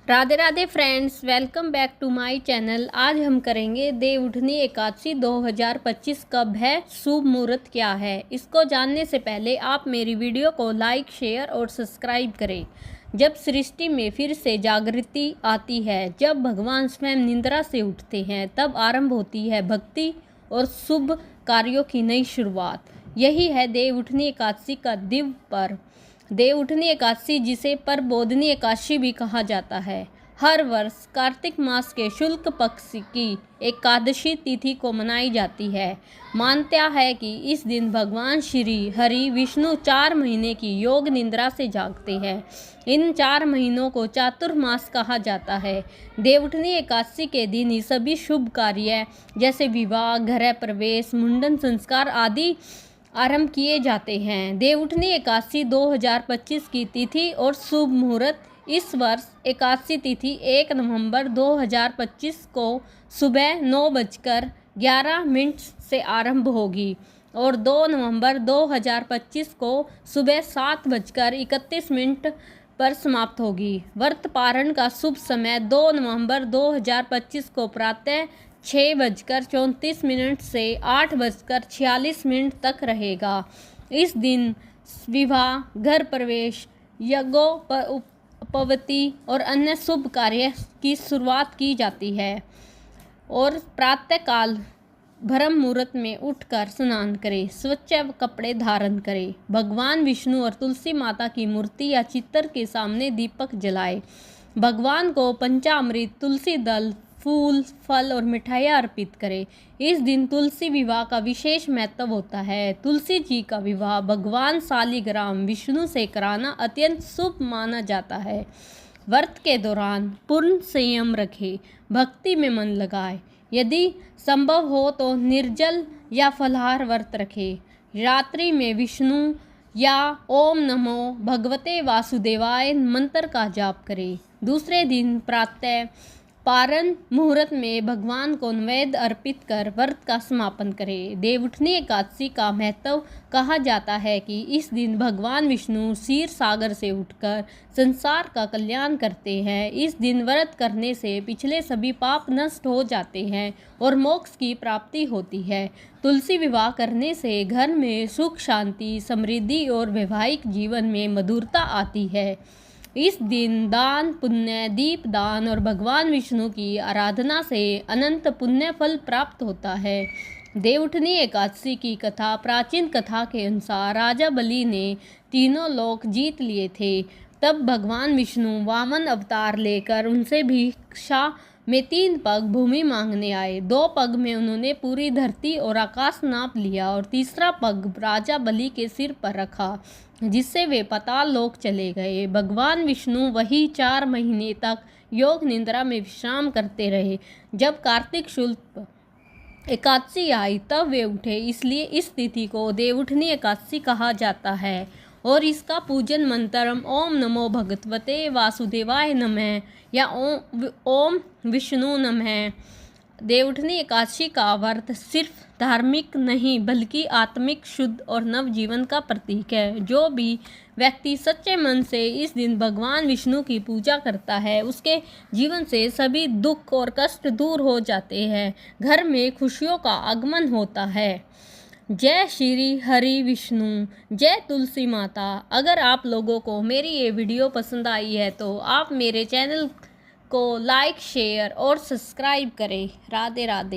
Radhe Radhe friends, welcome back to my channel. आज हम करेंगे देवउठनी एकादशी 2025 कब है, शुभ मुहूर्त क्या है। इसको जानने से पहले आप मेरी वीडियो को लाइक, शेयर और सब्सक्राइब करें। जब सृष्टि में फिर से जागृति आती है, जब भगवान स्वयं निद्रा से उठते हैं, तब आरंभ होती है भक्ति और शुभ कार्यों की नई शुरुआत। यही है देवउठनी एकादशी का दिव्य पर्व। देवउठनी एकादशी, जिसे परबोधनी एकादशी भी कहा जाता है, हर वर्ष कार्तिक मास के शुक्ल पक्ष की एकादशी तिथि को मनाई जाती है। मान्यता है कि इस दिन भगवान श्री हरि विष्णु 4 महीने की योग निद्रा से जागते हैं। इन 4 महीनों को चातुर्मास कहा जाता है। देवउठनी एकादशी के दिन ही सभी शुभ कार्य जैसे विवाह, गृह प्रवेश, मुंडन संस्कार आदि आरंभ किए जाते हैं। देवउठनी एकादशी 2025 की तिथि और शुभ मुहूर्त। इस वर्ष एकादशी तिथि 1 नवंबर 2025 को सुबह 9:11 से आरंभ होगी और 2 नवंबर 2025 को सुबह 7:31 पर समाप्त होगी। व्रत पारण का शुभ समय 2 नवंबर 2025 को प्रातः 6:34 से 8:46 तक रहेगा। इस दिन विवाह, घर प्रवेश, यज्ञोपवीति और अन्य शुभ कार्य की शुरुआत की जाती है। और प्रातःकाल ब्रह्म मुहूर्त में उठकर स्नान करें, स्वच्छ कपड़े धारण करें, भगवान विष्णु और तुलसी माता की मूर्ति या चित्र के सामने दीपक जलाएं, भगवान को पंचामृत, तुलसी दल, फूल, फल और मिठाइयाँ अर्पित करें। इस दिन तुलसी विवाह का विशेष महत्व होता है। तुलसी जी का विवाह भगवान शालिग्राम विष्णु से कराना अत्यंत शुभ माना जाता है। व्रत के दौरान पूर्ण संयम रखें, भक्ति में मन लगाए, यदि संभव हो तो निर्जल या फलाहार व्रत रखें। रात्रि में विष्णु या ओम नमो भगवते वासुदेवाय मंत्र का जाप करें। दूसरे दिन प्रातः पारण मुहूर्त में भगवान को नैवेद्य अर्पित कर व्रत का समापन करें। देवउठनी एकादशी का महत्व कहा जाता है कि इस दिन भगवान विष्णु क्षीर सागर से उठकर संसार का कल्याण करते हैं। इस दिन व्रत करने से पिछले सभी पाप नष्ट हो जाते हैं और मोक्ष की प्राप्ति होती है। तुलसी विवाह करने से घर में सुख, शांति, समृद्धि और वैवाहिक जीवन में मधुरता आती है। इस दिन दान पुण्य, दीप दान और भगवान विष्णु की आराधना से अनंत पुण्य फल प्राप्त होता है। देवउठनी एकादशी की कथा। प्राचीन कथा के अनुसार राजा बलि ने तीनों लोक जीत लिए थे। तब भगवान विष्णु वामन अवतार लेकर उनसे भिक्षा में 3 पग भूमि मांगने आए। 2 पग में उन्होंने पूरी धरती और आकाश नाप लिया और तीसरा पग राजा बलि के सिर पर रखा, जिससे वे पाताल लोक चले गए। भगवान विष्णु वही 4 महीने तक योग निद्रा में विश्राम करते रहे। जब कार्तिक शुक्ल एकादशी आई तब वे उठे, इसलिए इस तिथि को देवउठनी एकादशी कहा जाता है। और इसका पूजन मंत्र ओम नमो भगवते वासुदेवाय नमः या ओम विष्णु नमः। देवउठनी एकादशी का व्रत सिर्फ धार्मिक नहीं बल्कि आत्मिक शुद्ध और नव जीवन का प्रतीक है। जो भी व्यक्ति सच्चे मन से इस दिन भगवान विष्णु की पूजा करता है, उसके जीवन से सभी दुख और कष्ट दूर हो जाते हैं, घर में खुशियों का आगमन होता है। जय श्री हरि विष्णु, जय तुलसी माता। अगर आप लोगों को मेरी ये वीडियो पसंद आई है तो आप मेरे चैनल को लाइक, शेयर और सब्सक्राइब करें। राधे राधे।